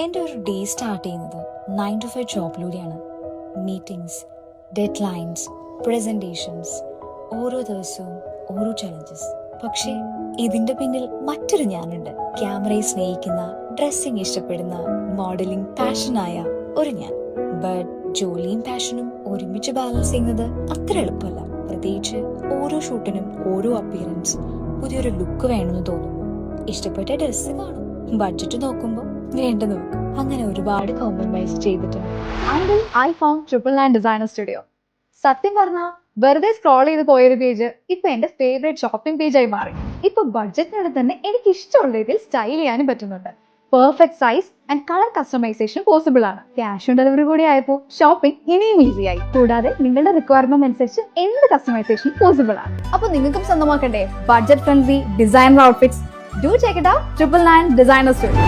എൻ്റെ ഒരു day start ചെയ്യുന്നത് 9 to 5 ജോബിലൂടെയാണ്. മീറ്റിംഗ്സ്, ഡെഡ് ലൈൻസ്, പ്രസൻറ്റേഷൻസ്, ഓരോ ദിവസവും ഓരോ ചലഞ്ചസ്. പക്ഷേ ഇതിൻ്റെ പിന്നിൽ മറ്റൊരു ഞാനുണ്ട്. ക്യാമറയെ സ്നേഹിക്കുന്ന, ഡ്രസ്സിങ് ഇഷ്ടപ്പെടുന്ന, മോഡലിംഗ് പാഷനായ ഒരു ഞാൻ. ബട്ട് ജോലിയും പാഷനും ഒരുമിച്ച് ബാലൻസ് ചെയ്യുന്നത് അത്ര എളുപ്പമല്ല. പ്രത്യേകിച്ച് ഓരോ ഷൂട്ടിനും ഓരോ അപ്പിയറൻസ് പുതിയൊരു ലുക്ക് വേണമെന്ന് തോന്നുന്നു. ഇഷ്ടപ്പെട്ട ഡ്രസ്സ് കാണും, ബഡ്ജറ്റ് നോക്കുമ്പോൾ വേണ്ട നോക്കും. അങ്ങനെ ഒരുപാട് കോംപ്രമൈസ് ചെയ്തിട്ടുണ്ട്. Until I found 999 Designer Studio. സത്യം പറഞ്ഞാൽ വെറുതെ സ്ക്രോൾ ചെയ്ത് പോയൊരു പേജ് ഇപ്പൊ എന്റെ ഫേവറേറ്റ് ഷോപ്പിംഗ് പേജായി മാറി. ഇപ്പൊ ബഡ്ജറ്റിനടുത്ത് തന്നെ എനിക്ക് ഇഷ്ടമുള്ള രീതിയിൽ സ്റ്റൈൽ ചെയ്യാനും പറ്റുന്നുണ്ട്. Perfect size and colour customisation possible ആണ്. ക്യാഷ് ഓൺ ഡെലിവറി കൂടി ആയപ്പോൾ ഷോപ്പിംഗ് ഇനിയും ഈസിയായി. കൂടാതെ നിങ്ങളുടെ റിക്വയർമെന്റ് അനുസരിച്ച് എന്ത് കസ്റ്റമൈസേഷൻ പോസിബിൾ ആണ്. അപ്പൊ നിങ്ങൾക്കും സ്വന്തമാക്കണ്ടേ budget friendly designer outfits? Do check it out, 999 Designer Studio.